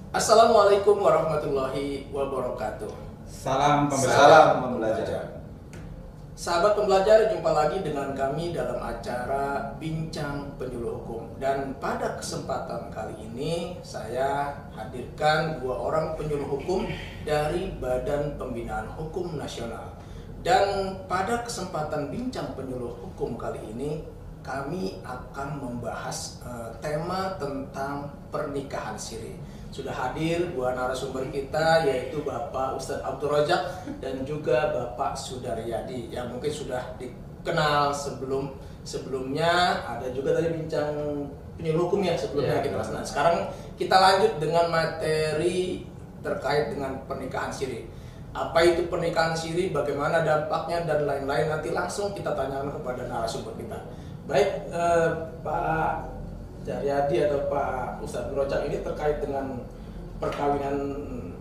Assalamualaikum warahmatullahi wabarakatuh. Salam pembelajar. Salam pembelajar. Sahabat pembelajar, jumpa lagi dengan kami dalam acara Bincang Penyuluh Hukum. Dan pada kesempatan kali ini saya hadirkan dua orang penyuluh hukum dari Badan Pembinaan Hukum Nasional. Dan pada kesempatan Bincang Penyuluh Hukum kali ini kami akan membahas tema tentang pernikahan siri. Sudah hadir dua narasumber kita, yaitu Bapak Ustadz Abdul Rojak dan juga Bapak Sudaryadi, yang mungkin sudah dikenal sebelumnya. Ada juga tadi bincang penyuluh hukum ya sebelumnya kita bahas. Nah, sekarang kita lanjut dengan materi terkait dengan pernikahan siri. Apa itu pernikahan siri, bagaimana dampaknya dan lain-lain, nanti langsung kita tanyakan kepada narasumber kita. Baik, Pak Jaryadi atau Pak Ustadz Rojak, ini terkait dengan perkawinan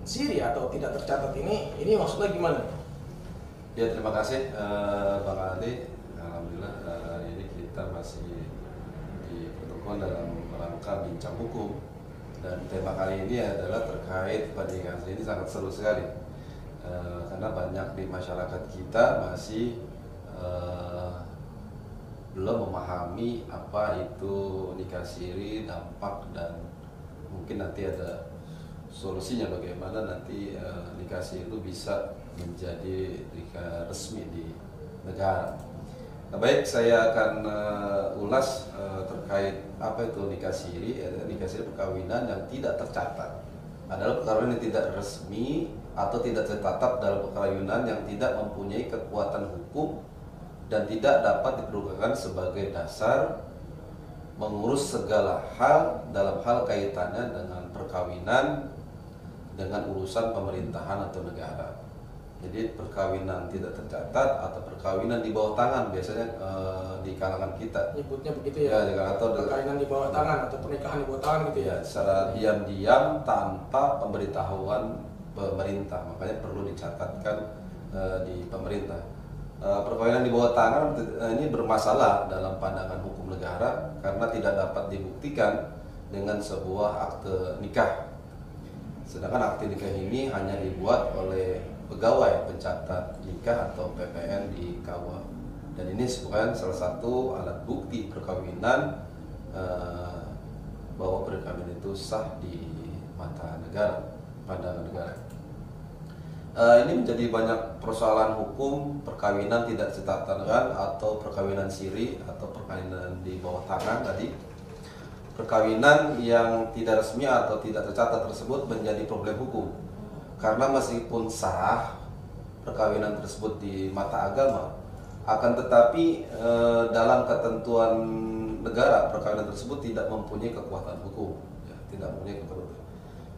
siri atau tidak tercatat ini maksudnya gimana? Ya, terima kasih Bang Ali. Alhamdulillah hari ini kita masih dipertemukan dalam rangka bincang hukum, dan tema kali ini adalah terkait pernikahan siri. Ini sangat seru sekali karena banyak di masyarakat kita masih belum memahami apa itu nikah siri, dampak, dan mungkin nanti ada solusinya bagaimana nanti nikah siri itu bisa menjadi nikah resmi di negara. Nah, baik, saya akan ulas terkait apa itu nikah siri. Nikah siri perkawinan yang tidak tercatat, adalah perkawinan yang tidak resmi atau tidak tercatat dalam perkawinan yang tidak mempunyai kekuatan hukum dan tidak dapat dipergunakan sebagai dasar mengurus segala hal dalam hal kaitannya dengan perkawinan dengan urusan pemerintahan atau negara. Jadi perkawinan tidak tercatat atau perkawinan di bawah tangan biasanya di kalangan kita Nyebutnya begitu ya, atau perkawinan di bawah tangan atau pernikahan di bawah tangan gitu ya. Secara diam-diam tanpa pemberitahuan pemerintah, makanya perlu dicatatkan di pemerintah. Perkawinan di bawah tangan ini bermasalah dalam pandangan hukum negara karena tidak dapat dibuktikan dengan sebuah akte nikah. Sedangkan akte nikah ini hanya dibuat oleh pegawai pencatat nikah atau PPN di KUA. Dan ini merupakan salah satu alat bukti perkawinan bahwa perkawinan itu sah di mata negara, pandangan negara. Ini menjadi banyak persoalan hukum perkawinan tidak tercatat atau perkawinan siri atau perkawinan di bawah tangan tadi. Perkawinan yang tidak resmi atau tidak tercatat tersebut menjadi problem hukum karena meskipun sah perkawinan tersebut di mata agama, akan tetapi dalam ketentuan negara perkawinan tersebut tidak mempunyai kekuatan hukum, tidak mempunyai kekuatan.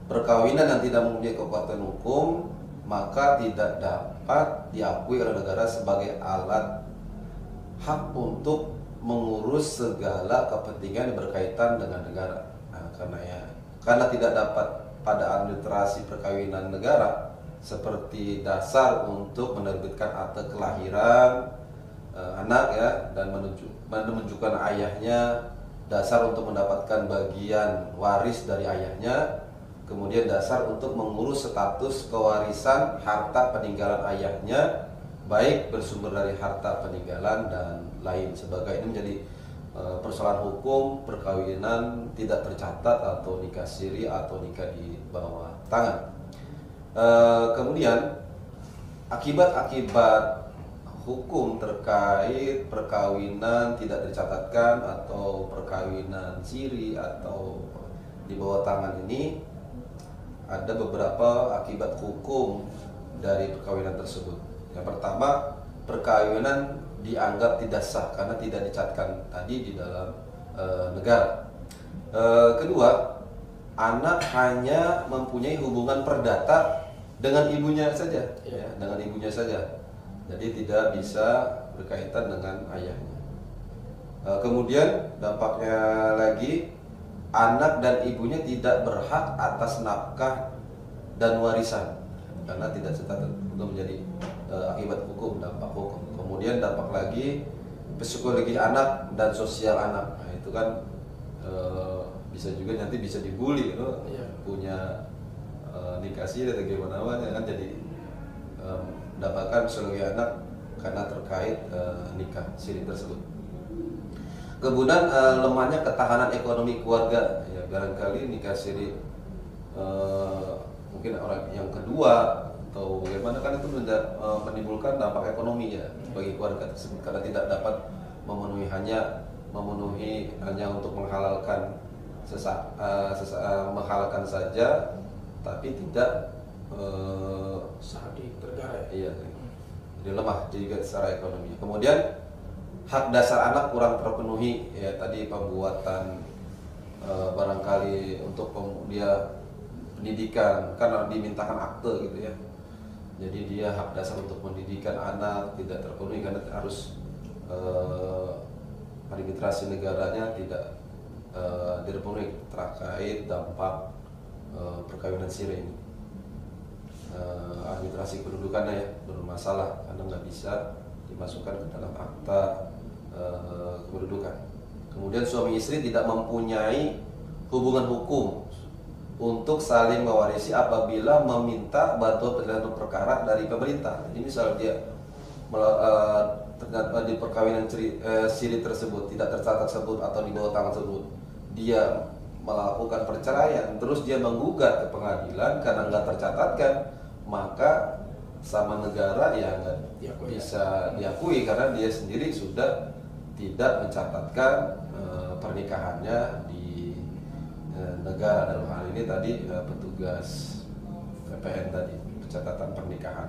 Perkawinan yang tidak mempunyai kekuatan hukum maka tidak dapat diakui oleh negara sebagai alat hak untuk mengurus segala kepentingan yang berkaitan dengan negara. Nah, karena tidak dapat pada administrasi perkawinan negara seperti dasar untuk menerbitkan akte kelahiran anak dan menunjukkan ayahnya, dasar untuk mendapatkan bagian waris dari ayahnya, kemudian dasar untuk mengurus status kewarisan harta peninggalan ayahnya, baik bersumber dari harta peninggalan dan lain sebagainya. Ini menjadi persoalan hukum perkawinan tidak tercatat atau nikah siri atau nikah di bawah tangan. Kemudian akibat-akibat hukum terkait perkawinan tidak tercatatkan atau perkawinan siri atau di bawah tangan ini, ada beberapa akibat hukum dari perkawinan tersebut. Yang pertama, perkawinan dianggap tidak sah karena tidak dicatatkan tadi di dalam negara. Kedua, anak hanya mempunyai hubungan perdata dengan ibunya saja, dengan ibunya saja. Jadi tidak bisa berkaitan dengan ayahnya. Kemudian dampaknya lagi, anak dan ibunya tidak berhak atas nafkah dan warisan karena tidak tercatat. Itu menjadi akibat hukum, dampak hukum. Kemudian dampak lagi psikologi anak dan sosial anak. Nah, itu kan bisa juga nanti bisa dibully, punya nikah siri atau gimana kan jadi mendapatkan sebagai anak karena terkait nikah siri tersebut. Kemudian lemahnya ketahanan ekonomi keluarga, ya barangkali nikah siri mungkin orang yang kedua atau bagaimana kan itu menimbulkan dampak ekonomi ya bagi keluarga tersebut karena tidak dapat memenuhi hanya untuk menghalalkan menghalalkan saja tapi tidak sah di negara. Iya, jadi lemah juga secara ekonomi. Kemudian hak dasar anak kurang terpenuhi ya tadi pembuatan barangkali untuk dia pendidikan karena dimintakan akte gitu ya. Jadi dia hak dasar untuk pendidikan anak tidak terpenuhi karena harus administrasi negaranya tidak terpenuhi terkait dampak perkawinan siri ini. Administrasi kedudukannya ya bermasalah karena nggak bisa dimasukkan ke dalam akta kependudukan. Kemudian suami istri tidak mempunyai hubungan hukum untuk saling mewarisi apabila meminta bantuan penyelesaian perkara dari pemerintah. Jadi misal dia ternyata di perkawinan siri tersebut tidak tercatat tersebut atau di bawah tangan tersebut dia melakukan perceraian, terus dia menggugat ke pengadilan karena nggak tercatatkan, maka sama negara ya nggak bisa diakui karena dia sendiri sudah tidak mencatatkan pernikahannya di negara, dalam hal ini tadi petugas PPN tadi, pencatatan pernikahan.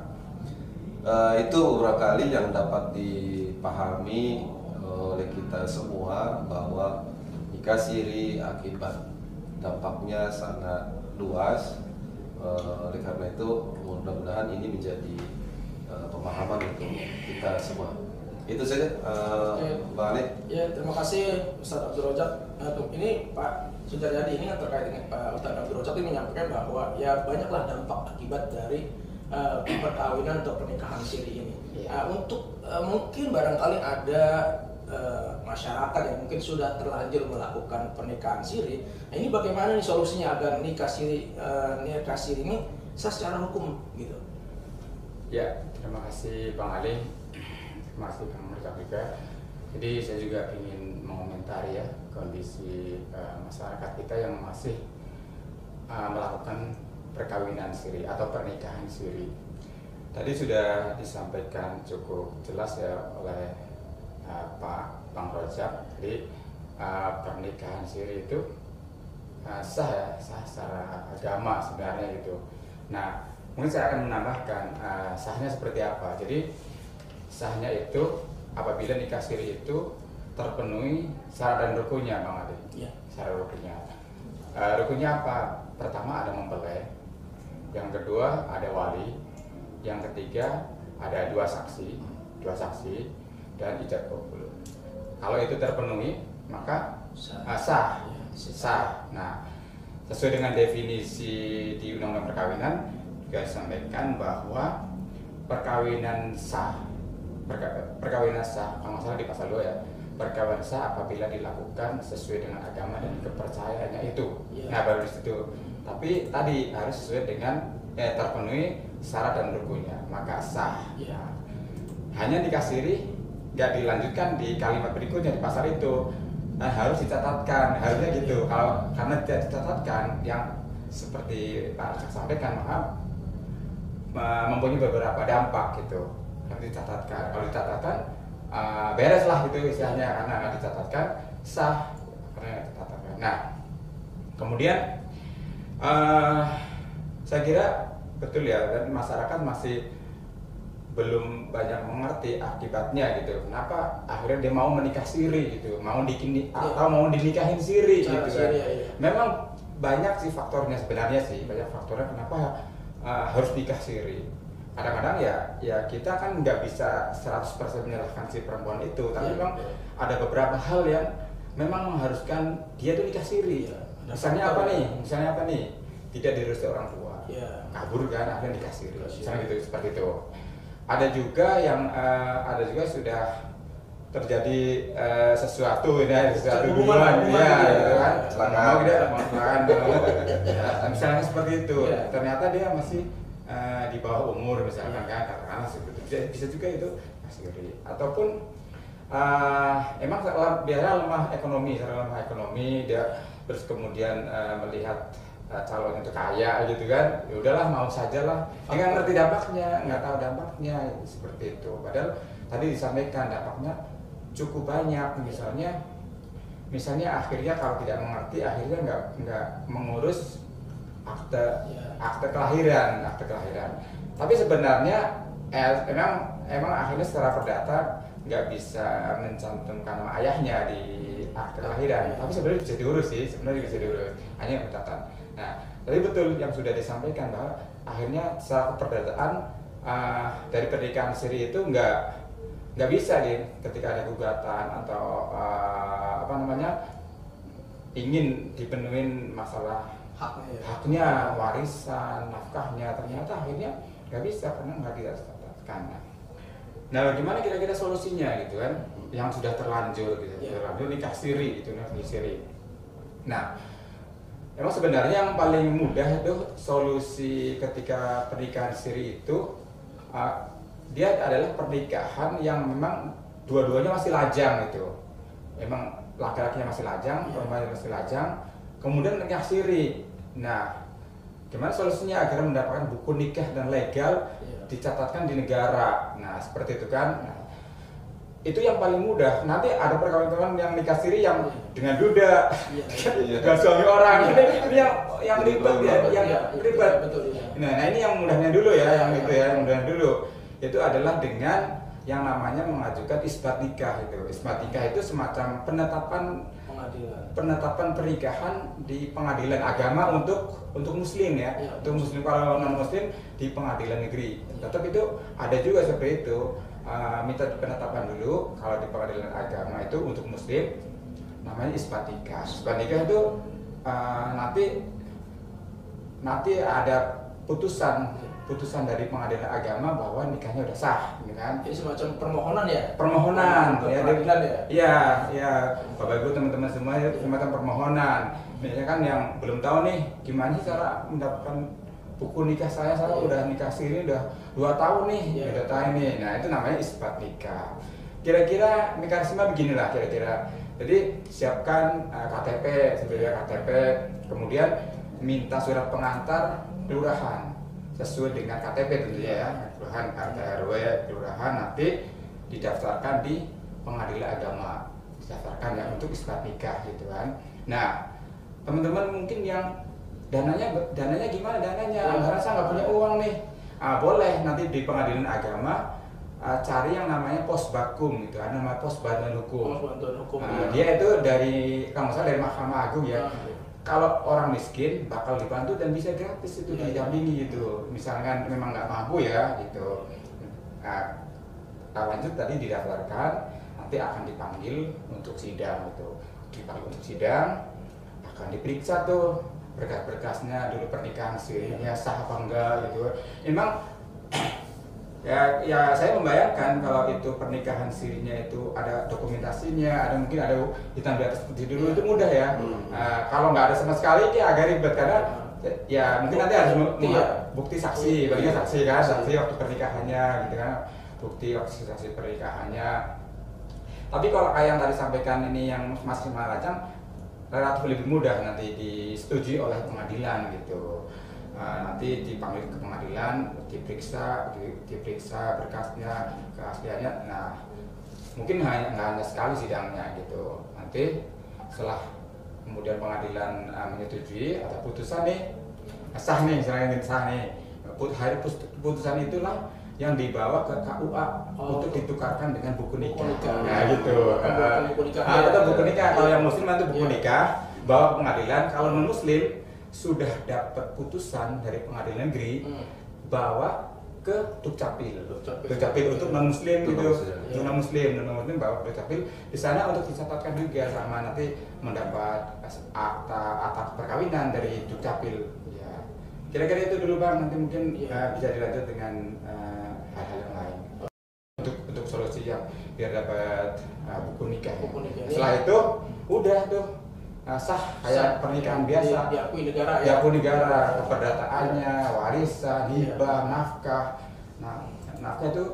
Itu barangkali yang dapat dipahami oleh kita semua bahwa nikah siri akibat dampaknya sangat luas. Oleh karena itu mudah-mudahan ini menjadi pemahaman untuk kita semua. Itu saja, Bang Ali. Ya, terima kasih Ustaz Abdul Rojak. Ini Pak Sundaryadi ini yang terkait dengan Pak Ustaz Abdul Rojak ini menyampaikan bahwa ya banyaklah dampak akibat dari perkawinan atau pernikahan siri ini. Untuk mungkin barangkali ada masyarakat yang mungkin sudah terlanjur melakukan pernikahan siri. Nah, ini bagaimana nih solusinya agar nikah siri ini sah secara hukum gitu? Ya, terima kasih Bang Ali. Terima kasih Bang Rojak juga. Jadi saya juga ingin mengomentari ya kondisi masyarakat kita yang masih melakukan perkawinan siri atau pernikahan siri. Tadi sudah disampaikan cukup jelas ya oleh Pak Bang Rojak. Jadi pernikahan siri itu sah ya, sah secara agama sebenarnya gitu. Nah, mungkin saya akan menambahkan sahnya seperti apa. Jadi sahnya itu apabila nikah siri itu terpenuhi syarat dan rukunnya, Bang Adi. Ya. Syarat rukunnya. Rukunnya apa? Pertama ada mempelai, yang kedua ada wali, yang ketiga ada dua saksi, dan ijab kabul. Kalau itu terpenuhi maka sah. Nah, sesuai dengan definisi di Undang-Undang Perkawinan juga disampaikan bahwa perkawinan sah, kalau nggak salah di pasal 2 ya, perkawinan sah apabila dilakukan sesuai dengan agama dan kepercayaannya itu. Nah, baru di situ. Tapi tadi harus sesuai dengan terpenuhi syarat dan rukunnya, maka sah. Hanya nikah siri nggak dilanjutkan di kalimat berikutnya di pasal itu. Nah, harus dicatatkan, harusnya gitu. Kalau karena tidak dicatatkan, yang seperti Pak Rojak sampaikan, maka mempunyai beberapa dampak gitu. Harus dicatatkan. Kalau dicatatkan, beres lah gitu istilahnya, karena nggak dicatatkan sah karena nggak dicatatkan. Nah, kemudian saya kira betul ya, dan masyarakat masih belum banyak mengerti akibatnya gitu. Kenapa akhirnya dia mau menikah siri gitu, atau mau dinikahin siri gitu kan. Memang banyak sih faktornya sebenarnya sih, banyak faktornya kenapa harus nikah siri. Kadang-kadang ya kita kan nggak bisa 100% menyalahkan si perempuan itu, tapi memang ada beberapa hal yang memang mengharuskan dia tuh nikah siri. Misalnya apa nih? Tidak direstui orang tua, kabur kan, akhirnya nikah siri. Misalnya gitu, seperti itu. Ada juga sudah terjadi sesuatu hubungan gitu kan, mau tidak misalnya seperti itu, Iya. ternyata dia masih di bawah umur misalkan kan, katakanlah seperti itu. Bisa juga itu siri. Ataupun emang biasanya lemah ekonomi dia terus kemudian melihat calon itu kaya gitu kan, ya udahlah mau saja lah, nggak ngerti dampaknya, nggak tahu dampaknya seperti itu. Padahal tadi disampaikan dampaknya cukup banyak, misalnya akhirnya kalau tidak mengerti akhirnya nggak mengurus akte kelahiran. Tapi sebenarnya emang akhirnya secara perdata nggak bisa mencantumkan nama ayahnya di akte kelahiran, tapi sebenarnya bisa diurus sih, hanya catatan. Nah, tadi betul yang sudah disampaikan bahwa akhirnya secara keperdataan dari pernikahan siri itu nggak bisa ketika ada gugatan atau ingin dipenuhin masalah haknya, warisan, nafkahnya, ternyata akhirnya nggak bisa karena nggak dicatatkan. Nah, bagaimana kira-kira solusinya gitu kan? Yang sudah terlanjur gitu, terlanjur nikah siri gitu, nikah siri. Nah, emang sebenarnya yang paling mudah itu solusi ketika pernikahan siri itu dia adalah pernikahan yang memang dua-duanya masih lajang gitu. Emang laki-lakinya masih lajang, perempuannya masih lajang, kemudian nikah siri. Nah, gimana solusinya agar mendapatkan buku nikah dan legal dicatatkan di negara? Nah, seperti itu kan. Nah, itu yang paling mudah. Nanti ada perkawinan yang nikah siri yang dengan duda, dengan suami orang. Ini yang ribet ya, yang ribet. Nah, ini yang mudahnya dulu ya, yang itu ya, yang mudahnya dulu. Itu adalah dengan yang namanya mengajukan isbat nikah itu. Isbat nikah itu semacam penetapan pernikahan di pengadilan agama untuk muslim ya. Untuk muslim, kalau non muslim di pengadilan negeri. Tetap itu ada juga seperti itu. Minta penetapan dulu kalau di pengadilan agama itu untuk muslim namanya isbat nikah. Isbat nikah itu nanti ada putusan dari pengadilan agama bahwa nikahnya udah sah, gitu kan? Jadi semacam permohonan ya? Permohonan, ya? Ya, Bapak Ibu teman-teman semua itu semacam permohonan. Misalnya kan yang belum tahu nih, gimana sih cara mendapatkan buku nikah saya udah nikah siri udah 2 tahun nih, udah tahu nih. Nah, itu namanya isbat nikah. Kira-kira mekanisme beginilah kira-kira. Jadi siapkan KTP, sebenarnya KTP, kemudian minta surat pengantar kelurahan sesuai dengan KTP tentunya ya, kelurahan, RT RW, kelurahan, nanti didaftarkan di pengadilan agama, didaftarkan ya untuk isbat nikah gitu kan. Nah, teman-teman mungkin yang dananya gimana dananya? Karena saya nggak punya uang nih. Boleh nanti di pengadilan agama cari yang namanya posbakum gitu, ada namanya pos bantuan hukum. Dia itu kalau nggak salah dari Mahkamah Agung ya. Kalau orang miskin bakal dibantu dan bisa gratis itu didampingi gitu. Misalkan memang nggak mampu ya gitu. Nah, lanjut tadi didaftarkan, nanti akan dipanggil untuk sidang gitu. Dipanggil untuk sidang, akan diperiksa tuh berkas-berkasnya dulu, pernikahan sirinya sah apa enggak gitu. Emang ya saya membayangkan kalau itu pernikahan sirinya itu ada dokumentasinya, mungkin ada hitam di atas putih dulu, itu mudah ya. Kalau nggak ada sama sekali dia agak ribet karena ya mungkin nanti harus bukti saksi, saksi waktu pernikahannya gitu kan, bukti waktu saksi pernikahannya. Tapi kalau kayak yang tadi sampaikan ini yang masih lajang, relatif lebih mudah nanti disetujui oleh pengadilan gitu. Nanti dipanggil ke pengadilan, diperiksa berkasnya, keasliannya. Nah, mungkin nggak hanya sekali sidangnya gitu. Nanti setelah kemudian pengadilan menyetujui atau putusan nih, sah nih, misalnya sah nih, hari putusan itulah yang dibawa ke KUA untuk ditukarkan dengan buku nikah. Nah gitu. Atau buku nikah. Kalau yang muslim itu buku nikah, bawa ke pengadilan. Kalau non muslim sudah dapat putusan dari pengadilan negeri, bawa ke Dukcapil untuk non muslim gitu. Untuk non muslim bawa ke Dukcapil. Di sana untuk dicatatkan juga, sama nanti mendapat akta perkawinan dari Dukcapil. Ya. Kira-kira itu dulu Bang, nanti mungkin bisa dilanjut dengan hal-hal yang lain untuk solusi yang biar dapat buku nikah. Setelah itu udah tuh sah kayak pernikahan biasa, diakui negara ya. diakui negara, keperdataannya, warisan, hibah, nafkah. Nah, nafkah itu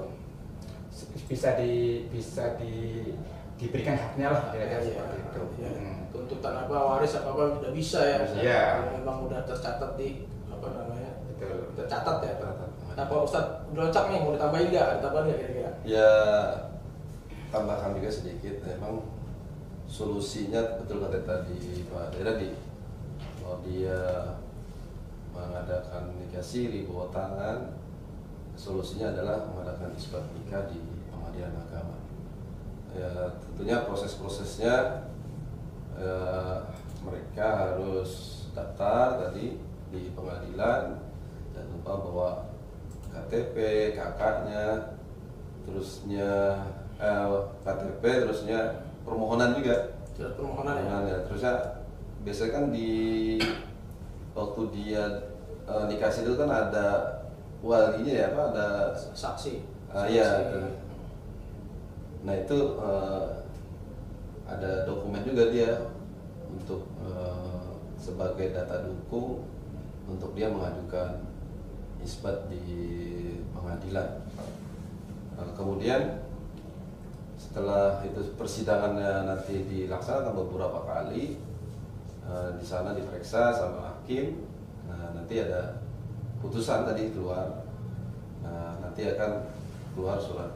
diberikan haknya lah, kira-kira seperti itu. Ya. Tuntutan apa, waris apa udah bisa ya. Iya. Kalau memang udah tercatat di apa namanya? Betul. Tercatat ya. Nah, Pak Ustadz udah lengkap nih, mau ditambahin nggak? Ditambahin nggak kira-kira? Ya, tambahkan juga sedikit. Memang solusinya betul kata tadi Pak Deradi, kalau dia mengadakan nikah siri bawa tangan, solusinya adalah mengadakan isbat nikah di pengadilan agama. Ya, tentunya proses-prosesnya mereka harus daftar tadi di pengadilan, jangan lupa bawa KTP, kakaknya, terusnya KTP, terusnya permohonan juga. Surat permohonan ya. Terusnya biasanya kan di waktu dia nikah itu kan ada walinya ya, apa ada saksi. Iya. Nah itu ada dokumen juga dia untuk sebagai data dukung untuk dia mengajukan isbat di pengadilan. Kemudian setelah itu persidangannya nanti dilaksanakan beberapa kali, di sana diperiksa sama hakim. Nah, nanti ada putusan tadi keluar. Nah, nanti akan keluar surat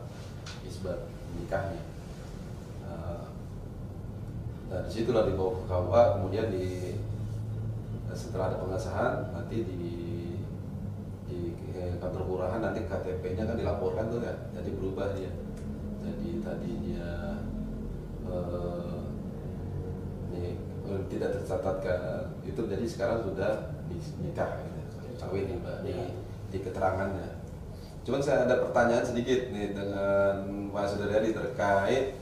isbat nikahnya. Dan disitulah dibawa ke KUA, kemudian setelah ada pengesahan nanti di kantor kelurahan nanti KTP-nya kan dilaporkan tuh ya, jadi berubah dia. Jadi tadinya tidak tercatatkan itu, jadi sekarang sudah nikah, kawin di keterangannya. Cuman saya ada pertanyaan sedikit nih dengan Mas Sudaryadi terkait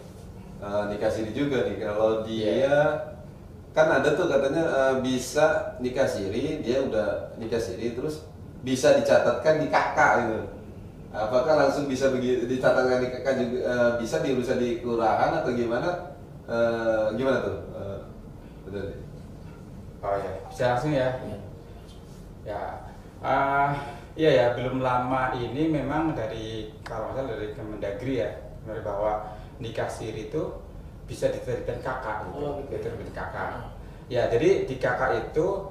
nikah siri juga nih. Kalau dia kan ada tuh katanya bisa nikah siri, dia udah nikah siri terus bisa dicatatkan di kakak gitu. Apakah langsung bisa begitu dicatatkan di kakak juga, bisa diurus di kelurahan atau gimana? Gimana tuh? Betul. Oh ya, bisa langsung ya. Ya, iya ya, belum lama ini memang dari kalau nggak salah dari Kemendagri ya, dari bahwa nikah siri itu bisa diterbitkan kakak, gitu. Diterbitkan kakak. Ya, jadi di kakak itu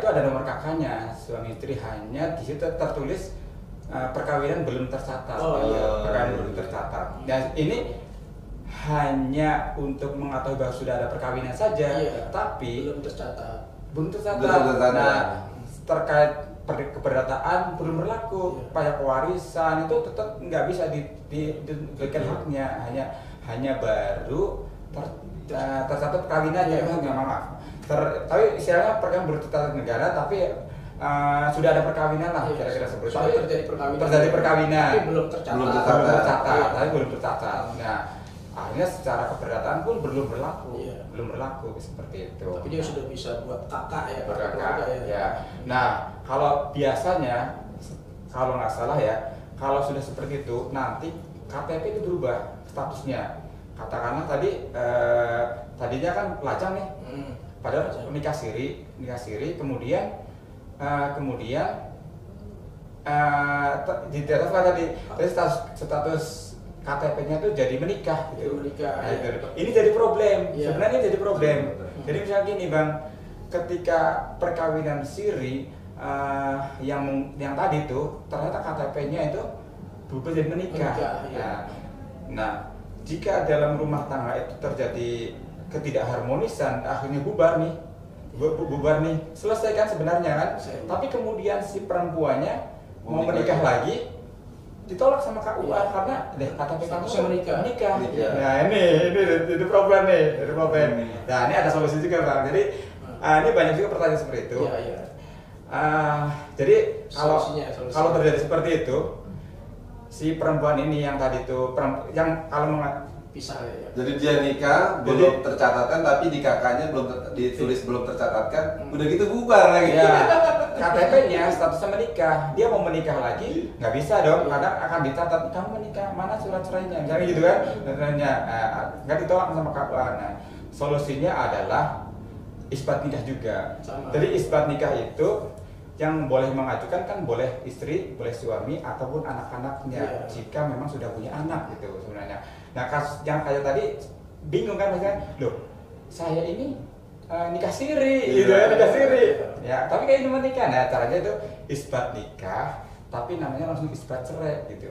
ada nomor kakaknya, suami istri, hanya di situ tertulis perkawinan belum tercatat. Perkawinan belum tercatat. Dan ini hanya untuk mengetahui bahwa sudah ada perkawinan saja, tapi belum tercatat. Nah, terkait keberdataan belum berlaku, pajak warisan itu tetap nggak bisa diberikan haknya, hanya baru tercatat perkawinannya. Maaf. Tapi istilahnya perkawinan belum tercatat negara, tapi sudah ada perkawinan lah, kira-kira seperti itu. Terjadi perkawinan. Tapi belum tercatat. Tapi belum tercatat. Nah, akhirnya secara keberdataan pun belum berlaku seperti itu. Tapi dia sudah bisa buat kakak ya, kakak ya. Nah, kalau biasanya kalau nggak salah ya, kalau sudah seperti itu nanti KTP itu berubah statusnya. Katakanlah tadinya kan lajang nih, padahal nikah siri, kemudian di atas lah tadi status KTP-nya itu jadi menikah gitu. Ini jadi problem. Sebenarnya ini jadi problem. Jadi misalnya gini Bang, ketika perkawinan siri yang tadi itu ternyata KTP-nya itu berubah jadi menikah. Nah, jika dalam rumah tangga itu terjadi ketidakharmonisan, akhirnya bubar nih, selesai kan sebenarnya kan. Tapi kemudian si perempuannya mau menikah lagi, ditolak sama KUA karena KTP kamu menikah. Nah ini problem nih, Nah ini ada solusi juga Bang. Jadi ini banyak juga pertanyaan seperti itu. Jadi kalau terjadi seperti itu, si perempuan ini yang tadi itu yang kalau pisah ya. Jadi dia nikah belum tercatatkan, tapi di kakaknya belum ditulis belum tercatatkan, udah gitu bubar lagi. Ya, KTP-nya statusnya menikah, dia mau menikah lagi nggak bisa dong, karena akan dicatat kamu menikah, mana surat cerainya, misalnya gitu kan, cerainya nggak ditolak sama KUA. Nah, solusinya adalah isbat nikah juga. Sama. Jadi isbat nikah itu yang boleh mengajukan kan boleh istri, boleh suami ataupun anak-anaknya jika memang sudah punya anak gitu sebenarnya. Nah kasus yang kayak tadi bingung kan misalnya, loh saya ini nikah siri gitu ya, nikah siri ya, tapi kayak ini menikah. Nah caranya itu isbat nikah tapi namanya langsung isbat cerai gitu.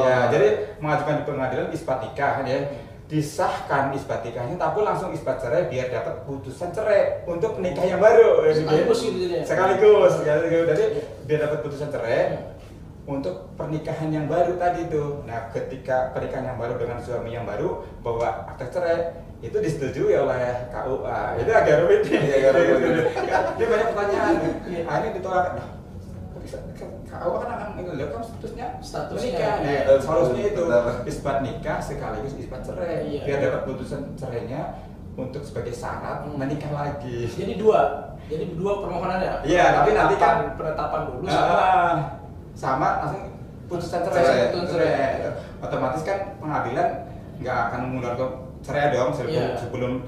Ya jadi mengajukan di pengadilan isbat nikah ya, disahkan isbat nikahnya tapi langsung isbat cerai biar dapat putusan cerai untuk nikah yang baru sekaligus gitu ya. Sekaligus ya, jadi biar dapat putusan cerai untuk pernikahan yang baru tadi tuh. Nah ketika pernikahan yang baru dengan suami yang baru bawa akte cerai itu disetujui oleh KUA. Itu agak rumit nih. Dia banyak pertanyaan. Ini ditolak. KUA kan akan ngelihat kan statusnya menikah. Solusinya itu isbat nikah sekaligus isbat cerai biar dapat putusan cerainya untuk sebagai syarat menikah lagi. Jadi dua permohonan ya. Iya, tapi nanti kan penetapan dulu sama langsung putusan cerai. Otomatis kan pengadilan nggak akan mengeluarkan cerai dong sebelum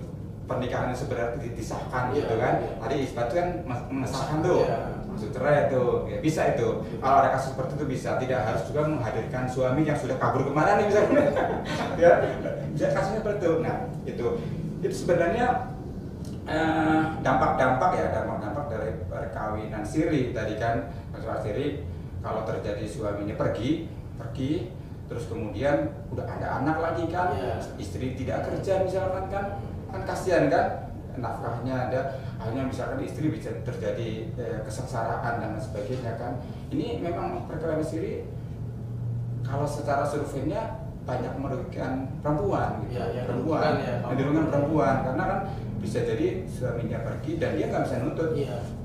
pernikahan sebenarnya disahkan gitu kan. Tadi isbat itu kan mengesahkan tuh. Maksud cerai itu ya bisa itu. Kalau ada kasus seperti itu bisa, tidak harus juga menghadirkan suami yang sudah kabur kemana nih misalnya. Ya, bisa kasusnya seperti itu. Nah, itu sebenarnya dampak-dampak dari perkawinan siri tadi kan. Soal siri kalau terjadi suaminya pergi terus kemudian udah ada anak lagi kan, istri tidak kerja misalkan kan kasihan kan, nafkahnya ada, akhirnya misalkan istri bisa terjadi kesengsaraan dan sebagainya kan. Ini memang perkawinan siri kalau secara surveinya banyak merugikan perempuan gitu. Dirugikan perempuan karena kan bisa jadi suaminya pergi dan dia nggak bisa nuntut.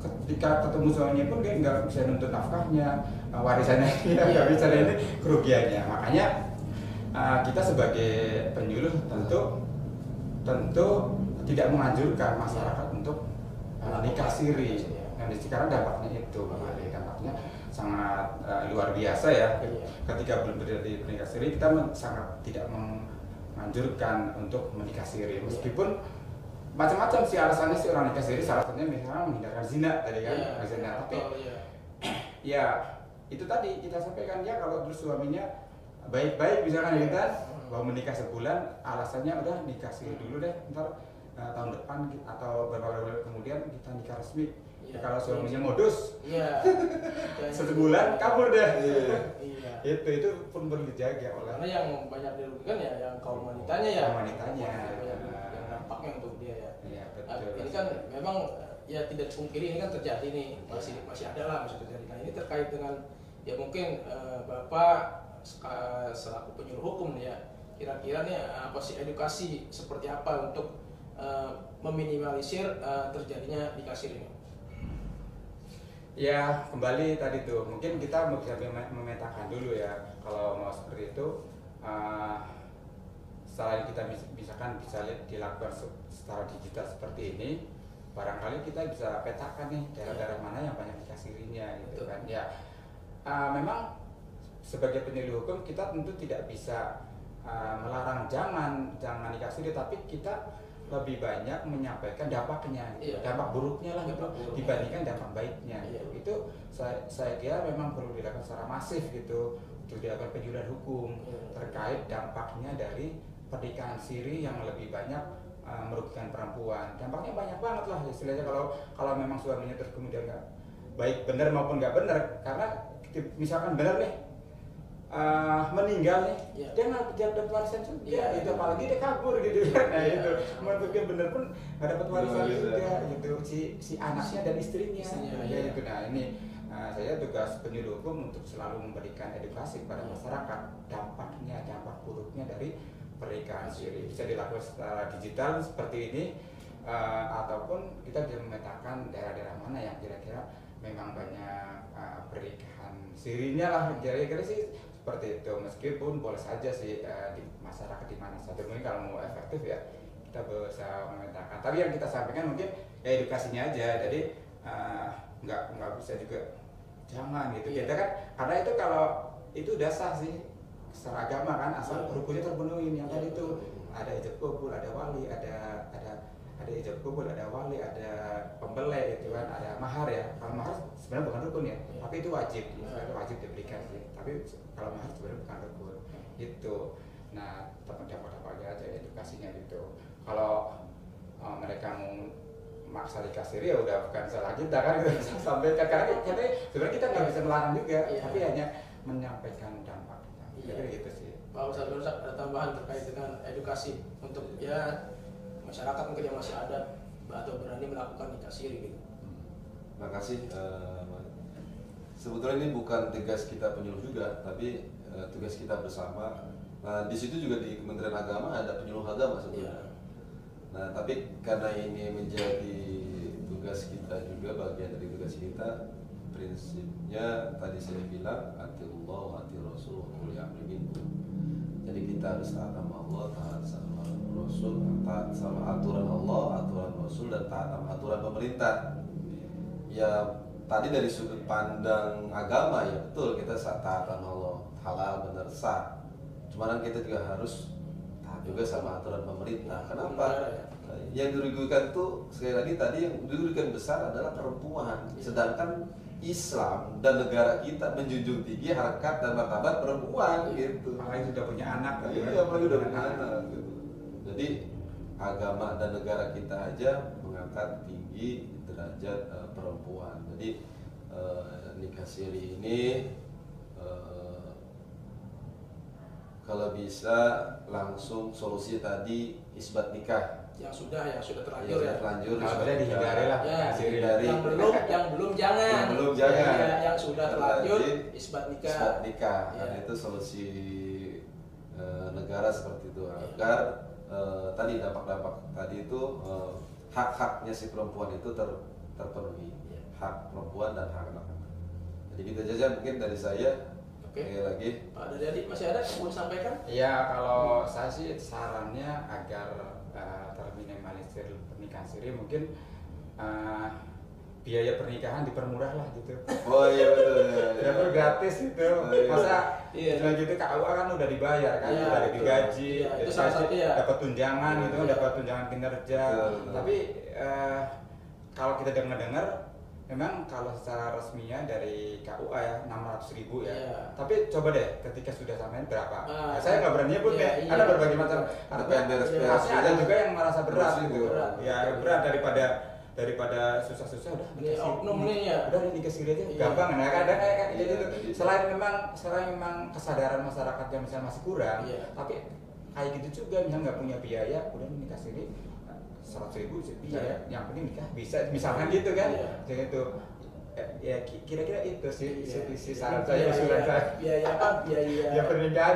Ketika ketemu suaminya pun dia nggak bisa nuntut nafkahnya, warisannya, nggak bisa ini kerugiannya. Makanya kita sebagai penyuluh tentu tidak menganjurkan masyarakat untuk nikah siri. Dan sekarang dampaknya itu, dampaknya sangat luar biasa ya. Ketika belum terjadi nikah siri, kita sangat tidak menganjurkan untuk menikah siri. Meskipun macam-macam sih alasannya sih orang nikah siri, salah satunya misalnya menghindarkan zina tadi kan, zina. Tapi ya itu tadi kita sampaikan ya, kalau terus suaminya baik-baik misalkan kita mau menikah sebulan, alasannya udah nikah siri dulu deh, ntar tahun depan atau beberapa bulan kemudian kita nikah resmi. Kalau suaminya modus, sebulan kabur deh. Itu pun perlu dijaga oleh. Karena yang banyak dirugikan ya yang kaum wanitanya ya. Yang dampaknya untuk dia ya. Ini kan memang ya tidak dipungkiri, ini kan terjadi nih, masih ada lah masih terjadi. Nah ini terkait dengan ya mungkin Bapak selaku penyuluh hukum ya, kira-kira nih apa sih edukasi seperti apa untuk meminimalisir terjadinya nikah siri ini? Ya kembali tadi tuh, mungkin kita bisa memetakan dulu ya kalau mau seperti itu. Selain kita misalkan bisa dilakukan secara digital seperti ini, barangkali kita bisa petakan nih daerah-daerah mana yang banyak nikah sirinya gitu kan ya. Memang sebagai penyuluh hukum kita tentu tidak bisa melarang jangan nikah siri, tapi kita lebih banyak menyampaikan dampaknya, dampak buruknya lah gitu, dibandingkan dampak baiknya gitu. Itu saya kira memang perlu dilakukan secara masif gitu, untuk dilakukan penyuluhan hukum terkait dampaknya dari pernikahan siri yang lebih banyak merugikan perempuan. Dampaknya banyak banget lah istilahnya kalau memang suaminya terus kemudian nggak baik benar maupun nggak benar, karena misalkan benar nih meninggal nih, dia nggak dapat warisan juga, itu apalagi dia kabur gitu kan. Nah itu menurut dia benar pun nggak dapat warisan juga gitu, si anaknya dan istrinya. Gitu. Nah ini saya tugas penyuluh hukum untuk selalu memberikan edukasi kepada masyarakat dampak buruknya dari pernikahan siri. Bisa dilakukan secara digital seperti ini, ataupun kita bisa memetakan daerah-daerah mana yang kira-kira memang banyak pernikahan sirinya lah, kira-kira sih seperti itu. Meskipun boleh saja sih di masyarakat di mana saja, mungkin kalau mau efektif ya kita bisa memetakan. Tapi yang kita sampaikan mungkin ya edukasinya aja, jadi nggak bisa juga jangan gitu. Kita kan karena itu kalau itu udah sah sih secara agama kan, asal rukunnya terpenuhi yang tadi itu ada ijab kabul, ada wali, ada ijab kabul, ada wali, ada pembelai gitu kan, ada mahar ya. Kalau mahar sebenarnya bukan rukun ya, tapi itu wajib, wajib diberikan sih. Tapi kalau mahar sebenarnya bukan rukun gitu. Nah, dapat aja edukasinya gitu. Kalau mereka mau maksa dikasih ya udah bukan salah kita kan, gitu. Sampai karena sebenarnya kita nggak bisa melarang juga, tapi hanya menyampaikan dampaknya. Jadi gitu sih. Pak Ustadz ada tambahan terkait dengan edukasi untuk ya masyarakat mungkin yang masih ada atau berani melakukan nikah siri gitu. Terima kasih. Sebetulnya ini bukan tugas kita penyuluh juga, tapi tugas kita bersama. Nah, di situ juga di Kementerian Agama ada penyuluh agama sebenarnya. Nah, tapi karena ini menjadi tugas kita juga, bagian dari tugas kita, prinsipnya tadi saya bilang atiullah wa ati rasul wa ulil amri minkum. Jadi kita harus taat sama Allah, taat sama Rasul, taat sama aturan Allah, aturan Rasul, dan taat sama aturan pemerintah. Ya tadi dari sudut pandang agama ya betul, kita taat sama Allah, halal benar sah. Cuman kita juga harus taat juga sama aturan pemerintah. Kenapa? Yang dirugikan tuh sekali lagi tadi yang dirugikan besar adalah perempuan. Sedangkan Islam dan negara kita menjunjung tinggi harkat dan martabat perempuan gitu. Apalagi sudah punya anak kan? Iya, apalagi udah punya anak gitu. Jadi agama dan negara kita aja mengangkat tinggi derajat perempuan. Jadi nikah siri ini kalau bisa langsung solusi tadi isbat nikah yang sudah terlanjur ya. Terlanjur. Sebenarnya dihindari lah. Ya, dihindari. Yang belum jangan. Ya, yang sudah terlanjur isbat nikah. Isbat nikah. Ya. Dan itu solusi negara seperti itu agar tadi dampak-dampak tadi itu hak-haknya si perempuan itu terpenuhi. Ya. Hak perempuan dan hak anak-anak. Jadi gitu aja mungkin dari saya. Oke. Lagi. Pak Dari Adik masih ada yang mau disampaikan? Ya, kalau saya sih sarannya agar terminimalisir pernikahan siri, mungkin biaya pernikahan dipermurah lah gitu. Oh iya betul. Ya perlu gratis gitu. Masa gitu KUA kan udah dibayar kan, udah digaji, itu salah satu ya. dapat tunjangan gitu, dapat tunjangan kinerja. Tapi kalau kita dengar memang kalau secara resminya dari KUA ya 600.000 ya. Tapi coba deh ketika sudah sampai berapa? Saya nggak berani pun ada berbagai macam. Pasti ada juga yang merasa berat gitu. Ya berat daripada susah-susah udah ini oknum nih ya. Udah nikah siri aja gampang. Nah kadang kayak gitu. Selain memang kesadaran masyarakat yang misalnya masih kurang, tapi kayak gitu juga misalnya nggak punya biaya, udah nikah siri 100.000 biaya, yang penting nikah bisa, misalkan gitu kan, jadi itu ya kira-kira itu sih saran saya, usulan saya. Biaya apa? Biaya pernikahan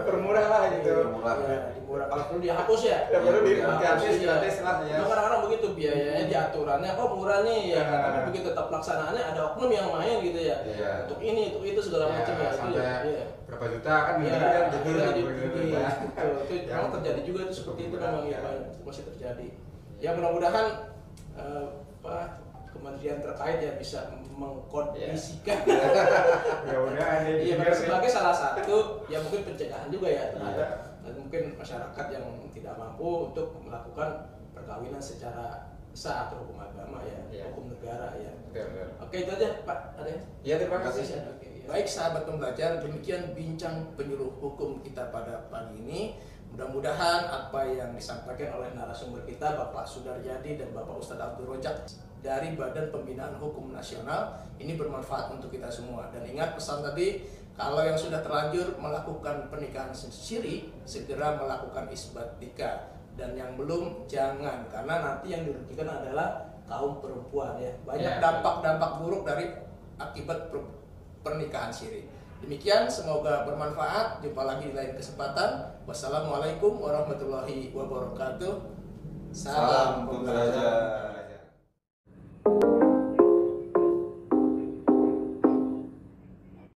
permurah lah gitu. Murah. Kalau perlu dihapus ya. Ya perlu gratis lah ya. Kadang-kadang begitu biayanya di aturannya, murah nih ya. Tapi begitu tetap pelaksanaannya ada oknum yang main gitu ya. Untuk ini, untuk itu segala macam ya. Sampai berapa juta kan gitu kan. Itu memang terjadi juga itu seperti itu memang ya, masih terjadi. Ya mudah-mudahan kementerian terkait ya bisa mengkondisikan. Ya udah ini sebagai salah satu ya mungkin pencegahan juga ya terhadap mungkin masyarakat yang tidak mampu untuk melakukan perkawinan secara sah atau hukum agama ya, hukum negara ya. Oke, itu aja Pak. Ada ya? Ya, terima kasih. Baik sahabat pembelajar, demikian bincang penyuluh hukum kita pada pagi ini. Mudah-mudahan apa yang disampaikan oleh narasumber kita Bapak Sudaryadi dan Bapak Ustadz Abdul Rojak dari Badan Pembinaan Hukum Nasional ini bermanfaat untuk kita semua. Dan ingat pesan tadi, kalau yang sudah terlanjur melakukan pernikahan siri, segera melakukan isbat nikah. Dan yang belum, jangan, karena nanti yang dirugikan adalah kaum perempuan ya. Banyak dampak-dampak buruk dari akibat pernikahan siri. Demikian, semoga bermanfaat. Jumpa lagi di lain kesempatan. Wassalamualaikum warahmatullahi wabarakatuh. Salam pembelajar.